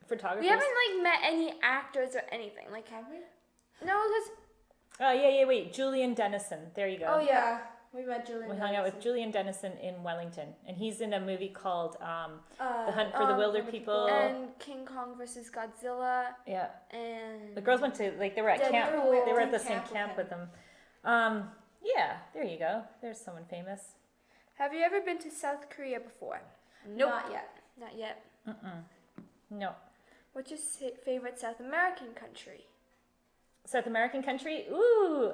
Photographers. We haven't like met any actors or anything. Like Have we? no, because Oh yeah. Wait, Julian Dennison. There you go. Oh yeah, we met Julian. We hung out with Julian Dennison in Wellington, and he's in a movie called The Hunt for the Wilder People. and King Kong versus Godzilla Yeah, and the girls went to they were at Yeah, camp. they were They were at in the same camp camp with with them. Yeah, there you go. There's someone famous. Have you ever been to South Korea before? Not yet. Not yet. No. What's your favorite South American country? South American country? Ooh,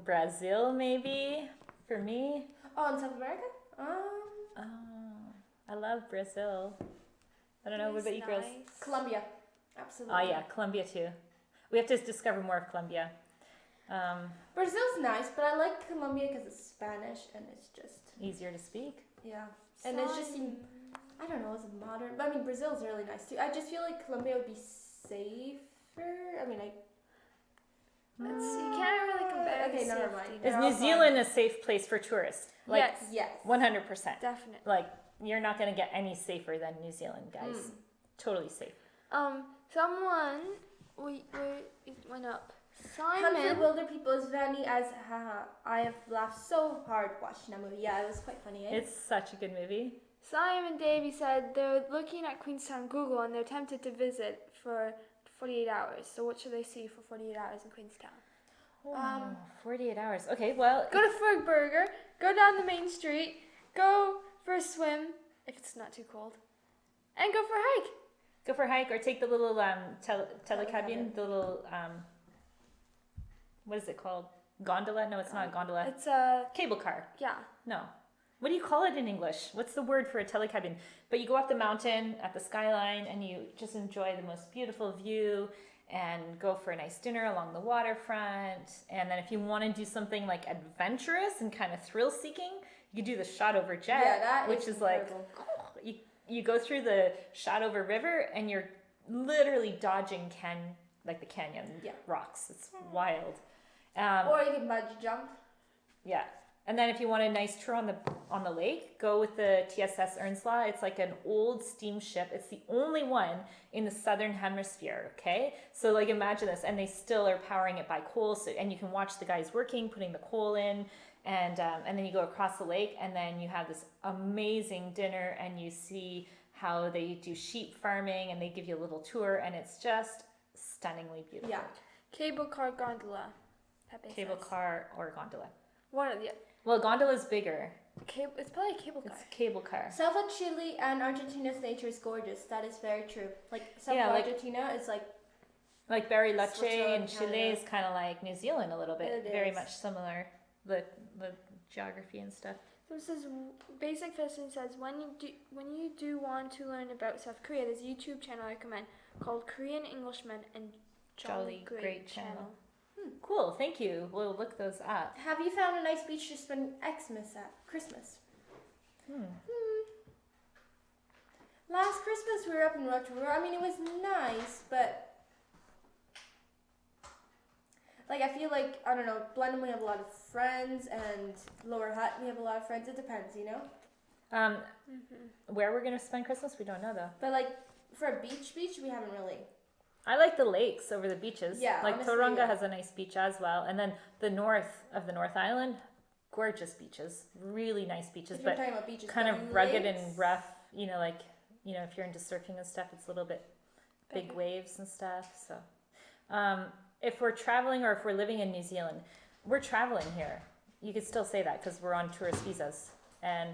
Brazil maybe for me. Oh, in South America? Oh, I love Brazil. I don't know. What about you girls? Colombia. Absolutely. Oh yeah, Colombia too. We have to discover more of Colombia. Brazil's nice, but I like Colombia because it's Spanish and it's just Easier to speak. yeah, and it's just I don't know, it's modern. But I mean, Brazil's really nice too. I just feel like Colombia would be safer. I mean, You can't really compare. Okay, the never safety. mind. Is New Zealand a safe place for tourists? Like, Yes. 100%. Definitely. Like, you're not going to get any safer than New Zealand, guys. Totally safe. Someone it went up. Hunt for Simon. Wilder People is funny as haha. I have laughed so hard watching that movie. Yeah, it was quite funny. Eh? It's such a good movie. Simon Davey said they're looking at Queenstown Google and they're tempted to visit for 48 hours. So what should they see for 48 hours in Queenstown? 48 hours. Okay, well, Go to Ferg Burger, go down the main street, go for a swim if it's not too cold, and go for a hike. go for a hike or take the little telecabin, the little, what is it called? Gondola? No, it's not a gondola. It's a Cable car. yeah. No. What do you call it in English? What's the word for a telecabin? But you go up the mountain at the skyline and you just enjoy the most beautiful view and go for a nice dinner along the waterfront. And then if you want to do something like adventurous and kind of thrill seeking, you do the shot over jet, Yeah, that which is like, incredible. you go through the shot over river and you're literally dodging the canyon Yeah. rocks. It's wild. Or you can bungee jump. Yeah. And then if you want a nice tour on the lake, go with the TSS Ernslaw. It's like an old steamship. It's the only one in the southern hemisphere, okay? So like imagine this, and they still are powering it by coal, so, and you can watch the guys working, putting the coal in, and then you go across the lake, and then you have this amazing dinner, and you see how they do sheep farming, and they give you a little tour, and it's just stunningly beautiful. Yeah. Cable car gondola. Pepe Cable says. car or gondola. One of the Well, gondola's bigger. it's probably a cable car. It's cable car. South of Chile and Argentina's nature is gorgeous. That is very true. Like south Yeah, of like- Argentina is like Like Bariloche Switzerland, and Chile Canada. is kind of like New Zealand a little bit. It Very is. much similar, the geography and stuff. So it says basic fashion says when you do want to learn about South Korea, there's a YouTube channel I recommend called Korean Englishmen and Jolly Great Channel. Cool, thank you. We'll look those up. have you found a nice beach to spend Xmas at? Christmas. Last Christmas we were up in Rotorua. I mean it was nice, but like I feel like I don't know, Blenheim we have a lot of friends and Lower Hutt we have a lot of friends. It depends, you know? Where we're gonna spend Christmas, we don't know though. But like for a beach we haven't really. I like the lakes over the beaches. Yeah, like honestly, Tauranga yeah. has a nice beach as well, and then the north of the North Island, gorgeous beaches, really nice beaches, If you're but talking about beaches, kind but of rugged lakes, and rough. You know, like if you're into surfing and stuff, it's a little bit big Okay. waves and stuff. So, if we're traveling or if we're living in New Zealand, we're traveling here. You could still say that because we're on tourist visas and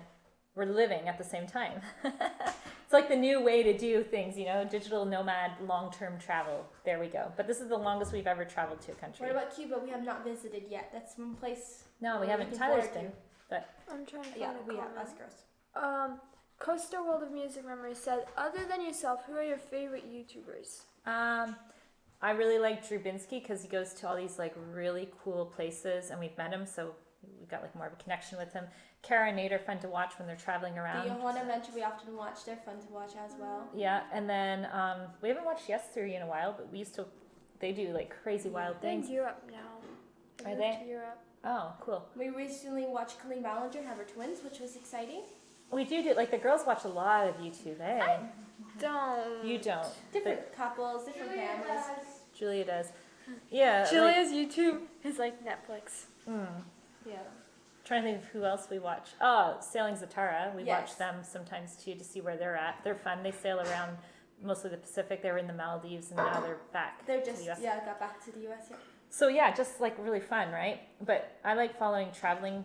we're living at the same time. It's like the new way to do things, digital nomad, long-term travel. There we go. But this is the longest we've ever traveled to a country. What about Cuba? We have not visited yet. That's one place. No, we we're haven't. looking Tyler's forward been, to. but I'm trying to find Yeah, a we have comment. us girls. Coaster World of Music Memories said, other than yourself, who are your favorite YouTubers? I really like Drubinski because he goes to all these like really cool places, and we've met him, so we've got like more of a connection with him. Kara and Nate are fun to watch when they're traveling around. The Johanna Venture we often watch. They're fun to watch as well. Yeah, and then we haven't watched Yes Theory in a while, but we used to. They do like crazy wild They're in things. Europe now. Are moved they? to Europe. Oh, cool. We recently watched Colleen Ballinger have her twins, which was exciting. We do like the girls watch a lot of YouTube, eh? Don't. You don't. Different couples, different families. Julia does. Yeah. Julia's YouTube is like Netflix. Yeah. Trying to think of who else we watch. Oh, Sailing Zatara. We Yes. watch them sometimes too to see where they're at. They're fun. They sail around mostly the Pacific. They were in the Maldives and now they're back. They're to just the US. got back to the US. Yeah. So yeah, just like really fun, right? But I like following traveling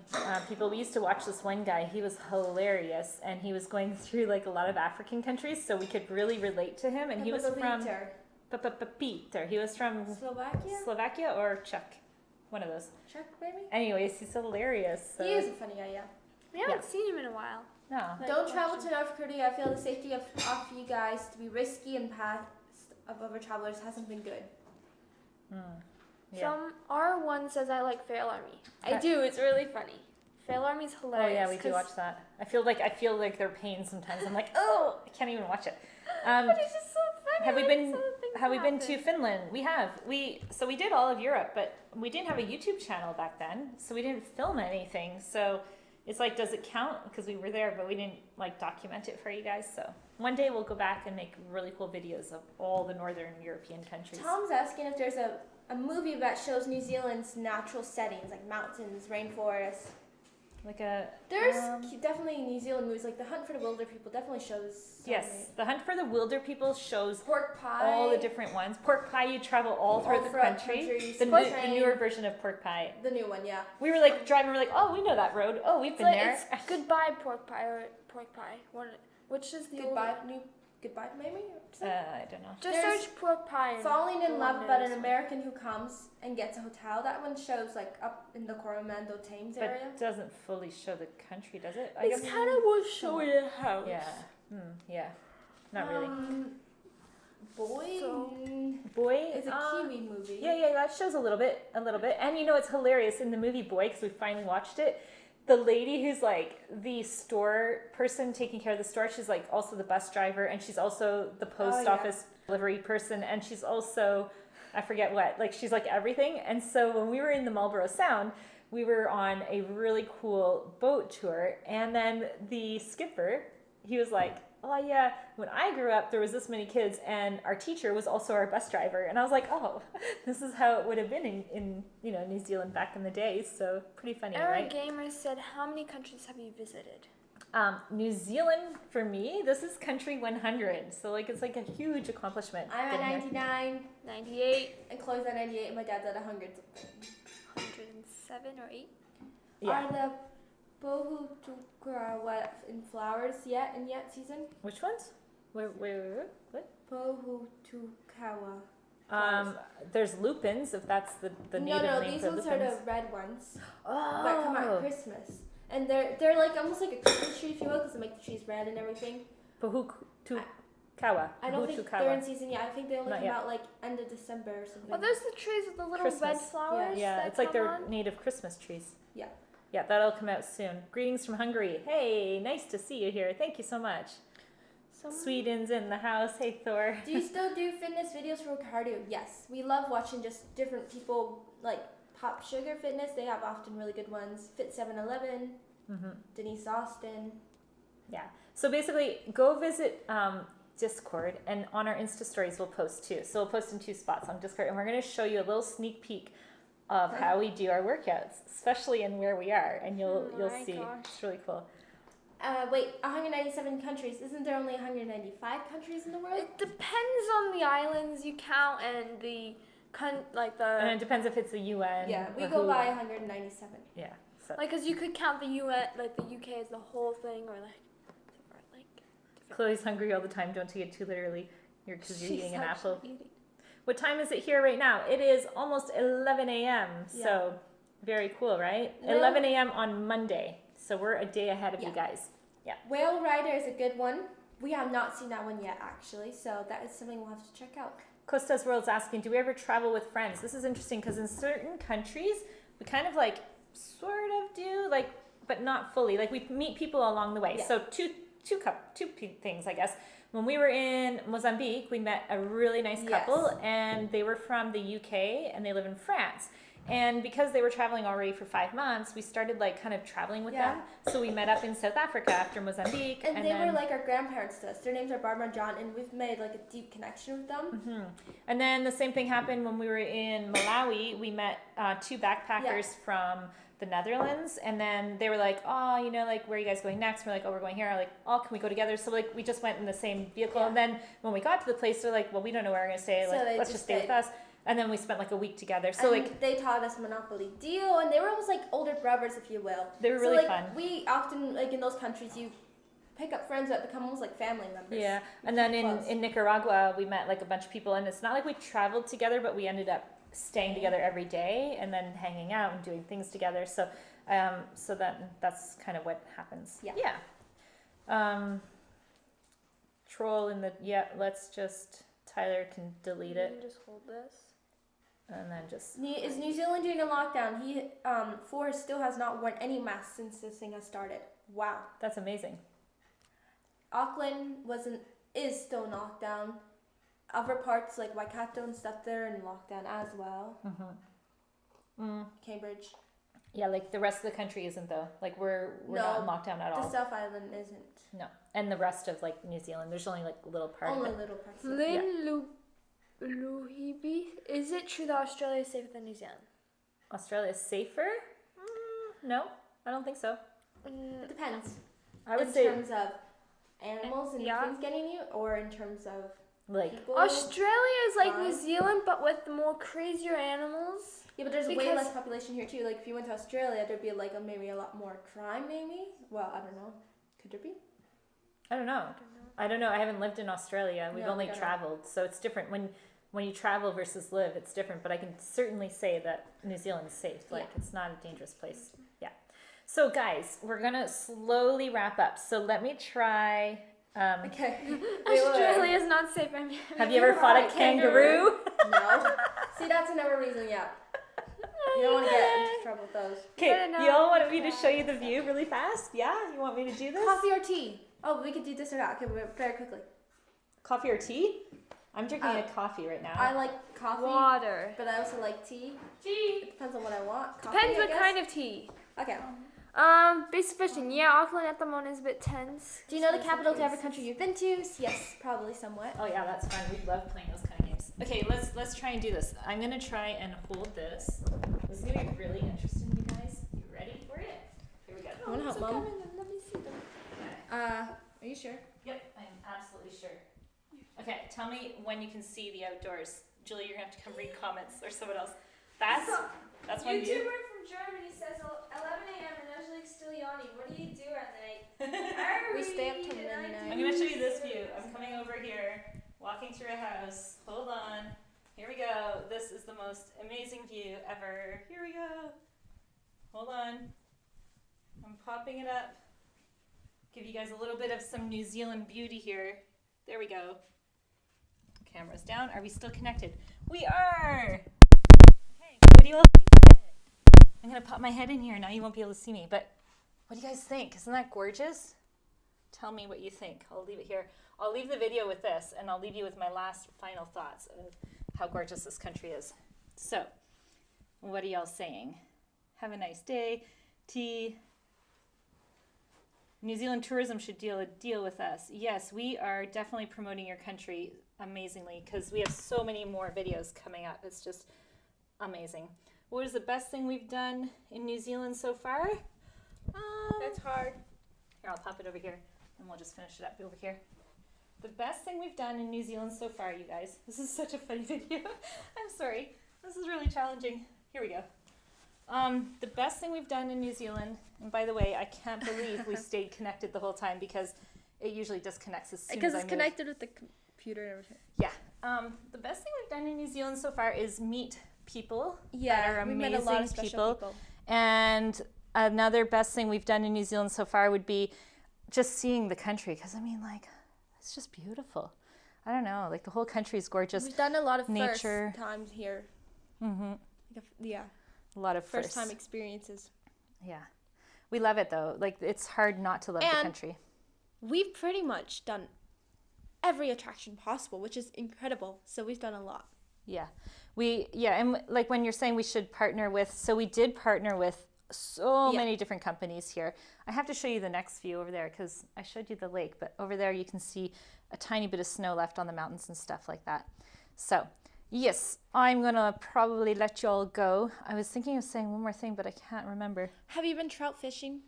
people. We used to watch this one guy. He was hilarious, and he was going through like a lot of African countries, so we could really relate to him. And he was from Peter. He was from Slovakia. Slovakia or Czech, one of those. Czech, maybe. Anyways, he's hilarious. So. He is a funny guy. Yeah. We haven't seen him in a while. No. Don't travel to North Korea. I feel the safety of you guys to be risky and past of other travelers hasn't been good. Yeah. From R1 says I like Fail Army. I do. It's really funny. Fail Army's Oh hilarious. yeah, we do 'cause- watch that. I feel like their pain sometimes. I'm like, oh, I can't even watch it. But it's just so funny. Have we like, been some of the things have we that been to happen. Finland? We have. We did all of Europe, but we didn't have a YouTube channel back then, so we didn't film anything. So it's like, does it count? Because we were there, but we didn't like document it for you guys. So one day we'll go back and make really cool videos of all the Northern European countries. Tom's asking if there's a movie that shows New Zealand's natural settings, like mountains, rainforests. Like a There's definitely New Zealand movies, like The Hunt for the Wilder People definitely shows. some, yes, right? The Hunt for the Wilder People shows Pork pie. all the different ones. Pork pie, you travel all throughout the throughout country. countries. The, Pork the train. newer version of pork pie. The new one, yeah. We were like driving. We're like, oh, we know that road. Oh, we've It's been like, there. it's Goodbye Pork Pie or Pork Pie. Which is the Goodbye, older- goodbye, maybe. I don't know. Just There's search Pork Pie. And Falling in the Love one about knows. an American who comes and gets a hotel. That one shows like up in the Coromandel Thames But area. it doesn't fully show the country, does it? It's kind of was showing a house. Yeah. Yeah. Not really. Boy So- Boy is a Kiwi movie. Yeah, that shows a little bit. And it's hilarious in the movie Boy, because we finally watched it. The lady who's like the store person taking care of the store, she's like also the bus driver, and she's also the post yeah. office delivery person, and she's also, I forget what, like she's like everything. And so when we were in the Marlborough Sound, we were on a really cool boat tour, and then the skipper, he was like, oh yeah, when I grew up there was this many kids and our teacher was also our bus driver. And I was like, oh, this is how it would have been in New Zealand back in the day. So pretty funny, Our right? gamer said, how many countries have you visited? New Zealand, for me, this is country 100. So it's like a huge accomplishment. I'm at getting there. 99, 98, and Chloe's at 98, and my dad's at 100. 107 or 8? Yeah. Are the bohu tukawa in flowers yet season? Which ones? Wait, what? Bohu tukawa. There's lupins, if that's the native No, name these for ones lupins. are the red ones Oh. that come out at Christmas. And they're like almost like a Christmas tree, if you will, because they make the trees red and everything. Kawa. I don't think they're in season yet. I think they only Not come yet. out like end of December or something. Oh, there's the trees with the little red Christmas. flowers. Yeah, that it's like come their on. native Christmas trees. Yeah. Yeah, that'll come out soon. Greetings from Hungary. Hey, nice to see you here. Thank you so much. Sweden's in the house. Hey, Thor. Do you still do fitness videos for cardio? Yes. We love watching just different people like Pop Sugar Fitness. They have often really good ones. Fit 711, Denise Austin. Yeah. So basically, go visit Discord, and on our Insta stories we'll post too. So we'll post in 2 spots on Discord, and we're going to show you a little sneak peek of how we do our workouts, especially in where we are, and you'll my see. gosh. It's really cool. Wait, 197 countries. Isn't there only 195 countries in the world? It depends on the islands you count and the And it depends if it's the UN. Yeah, we or go who. by 197. Yeah. So. because you could count the UN, like the UK as the whole thing, or like Chloe's hungry all the time. Don't take it too literally. Because you're eating an actually apple. eating. What time is it here right now? It is almost 11 a.m. So very cool, right? Well- 11 a.m. on Monday. So we're a day ahead of you guys. Yeah. Whale Rider is a good one. We have not seen that one yet, actually. So that is something we'll have to check out. Costa's World's asking, do we ever travel with friends? This is interesting because in certain countries, we kind of sort of do, but not fully. We meet people along the way. Yeah. So two things, I guess. When we were in Mozambique, we met a really nice couple, and they were from the UK, and they live in France. And because they were traveling already for 5 months, we started kind of traveling with them. So we met up in South Africa after Mozambique. And they were like our grandparents to us. Their names are Barbara and John, and we've made a deep connection with them. And then the same thing happened when we were in Malawi. We met 2 backpackers from the Netherlands, and then they were like, oh, where are you guys going next? We're like, oh, we're going here. Like, oh, can we go together? So we just went in the same vehicle. And then when we got to the place, they're like, well, we don't know where we're gonna stay. So Let's just stay with us. And then we spent a week together. So and they taught us Monopoly Deal, and they were almost like older brothers, if you will. They were really fun. We often in those countries you pick up friends that become almost like family members. Yeah. And then in Nicaragua, we met a bunch of people, and it's not like we traveled together, but we ended up staying together every day and then hanging out and doing things together. So that's kind of what happens. Yeah. Troll in the let's just Tyler can delete it. Just hold this. And then just Is New Zealand doing a lockdown? Forrest still has not worn any masks since this thing has started. Wow. that's amazing. Auckland is still in lockdown. Other parts like Waikato and stuff, they're in lockdown as well. Cambridge. Yeah, the rest of the country isn't though. We're not in lockdown at The all. South Island isn't. No. And the rest of New Zealand, there's only little part Only of it. little parts. Lynn Luhibi, is it true that Australia is safer than New Zealand? Australia is safer? No, I don't think so. It depends. I would in say terms of animals and things getting you, or in terms of people. Australia is like New crime. Zealand, but with more crazier animals. Yeah, but there's way because- less population here too. If you went to Australia, there'd be maybe a lot more crime. Maybe. Well, I don't know. Could there be? I don't know. I haven't lived in Australia. We've No, only we don't. traveled, so it's different. When you travel versus live, it's different. But I can certainly say that New Zealand's safe. It's not a dangerous place. Yeah. So guys, we're gonna slowly wrap up. So let me try. Okay. Australia is not safe. Have you ever fought a kangaroo? No. See, that's another reason. Yeah. You don't want to get into trouble with those. Okay, you all want me to show you the view really fast? Yeah? You want me to do this? Coffee or tea? Oh, we could do this or that. Okay, very quickly. Coffee or tea? I'm drinking a coffee right now. I like coffee. Water. But I also like tea. Tea. It depends on what I want. Coffee, Depends I what guess. kind of tea. Okay. Basic fishing. Yeah, Auckland at the moment is a bit tense. Do you know the capital to every country you've been to? Yes, probably somewhat. Oh yeah, that's fun. We love playing those kind of games. Okay, let's try and do this. I'm gonna try and hold this. This is gonna be really interesting, you guys. You ready for it? Here we go. You want to help, Mom? Let me see them. Are you sure? Yep, I'm absolutely sure. Okay, tell me when you can see the outdoors. Julie, you're gonna have to come read comments or someone else. That's one of you. YouTuber from Germany says 11 a.m. and usually still yawning. What do you do at night? We stay up till midnight. I'm gonna show you this view. I'm coming over here, walking through a house. Hold on. Here we go. This is the most amazing view ever. Here we go. Hold on. I'm popping it up. Give you guys a little bit of some New Zealand beauty here. There we go. Camera's down. Are we still connected? We are! Okay, what do you all think of it? I'm gonna pop my head in here. Now you won't be able to see me, but what do you guys think? Isn't that gorgeous? Tell me what you think. I'll leave it here. I'll leave the video with this, and I'll leave you with my last final thoughts of how gorgeous this country is. So, what are y'all saying? Have a nice day. Tea. New Zealand tourism should deal with us. Yes, we are definitely promoting your country amazingly because we have so many more videos coming up. It's just amazing. What is the best thing we've done in New Zealand so far? That's hard. Here, I'll pop it over here and we'll just finish it up over here. The best thing we've done in New Zealand so far, you guys. This is such a funny video. I'm sorry. This is really challenging. Here we go. The best thing we've done in New Zealand, and by the way, I can't believe we stayed connected the whole time because it usually disconnects as soon as I move. Because it's connected with the computer and everything. Yeah. The best thing we've done in New Zealand so far is meet people that are Yeah, we amazing met a lot of special people. And another best thing we've done in New Zealand so far would be just seeing the country because, I mean, like, it's just beautiful. I don't know, like the whole country is gorgeous. We've done a lot of nature. first times here. Mm-hmm. Yeah, A lot of first time experiences. Yeah. We love it though. Like it's hard not to love the And country. we've pretty much done every attraction possible, which is incredible. So we've done a lot. Yeah. And like when you're saying we should partner with, so we did partner with so many different companies here. I have to show you the next view over there because I showed you the lake, but over there you can see a tiny bit of snow left on the mountains and stuff like that. So yes, I'm gonna probably let y'all go. I was thinking of saying one more thing, but I can't remember. Have you been trout fishing?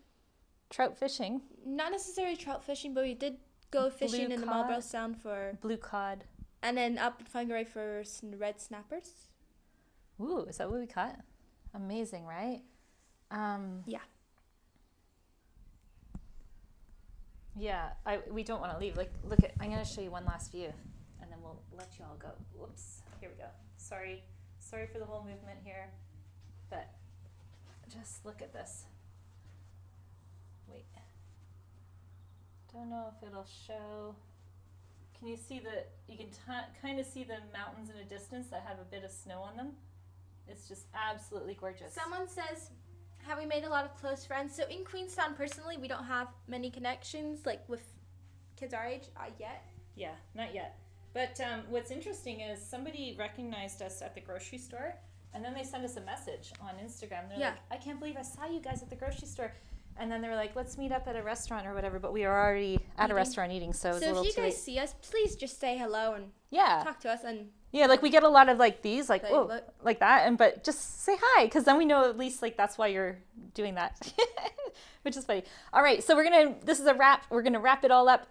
Trout fishing? Not necessarily trout fishing, but we did go fishing Blue in the cod? Marlborough Sound for, Blue cod. and then up in Whangarei for some red snappers. Ooh, is that what we caught? Amazing, right? Yeah. Yeah, we don't want to leave. Like, look at, I'm going to show you one last view, and then we'll let you all go. Whoops, here we go. Sorry for the whole movement here, but just look at this. Wait, don't know if it'll show. Can you see you can kind of see the mountains in a distance that have a bit of snow on them? It's just absolutely gorgeous. Someone says, have we made a lot of close friends? So in Queenstown, personally, we don't have many connections, like with kids our age yet. Yeah, not yet. But what's interesting is somebody recognized us at the grocery store, and then they sent us a message on Instagram. They're like, I can't believe I saw you guys at the grocery store. And then they were like, let's meet up at a restaurant or whatever. But we were already at a restaurant eating, so it was a little if you too guys late. see us, please just say hello and talk to us. And Yeah, like we get a lot of like these, like, Like, oh, look. like that. But just say hi, because then we know at least like that's why you're doing that, which is funny. All right, so this is a wrap. We're going to wrap it all up.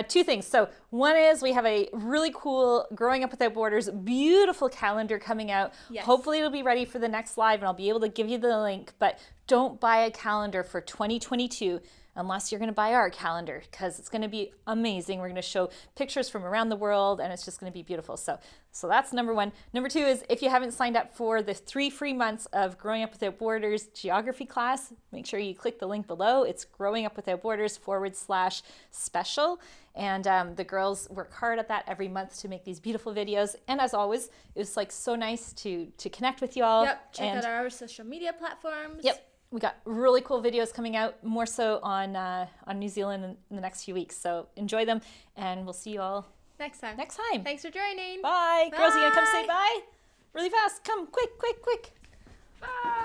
Two things. So one is we have a really cool Growing Up Without Borders beautiful calendar coming out. Yes. Hopefully it'll be ready for the next live and I'll be able to give you the link, but don't buy a calendar for 2022 unless you're going to buy our calendar because it's going to be amazing. We're going to show pictures from around the world and it's just going to be beautiful. So that's number one. Number two is if you haven't signed up for the 3 free months of Growing Up Without Borders geography class, make sure you click the link below. It's growingupwithoutborders/special. And the girls work hard at that every month to make these beautiful videos. And as always, it was like so nice to connect with you all. Yep, check out our social media platforms. Yep. We got really cool videos coming out, more so on New Zealand in the next few weeks. So enjoy them, and we'll see you all Next time. next time. Thanks for joining. Bye. Girls, you gonna come say Bye. bye? Really fast. Come, quick, quick, quick. Bye.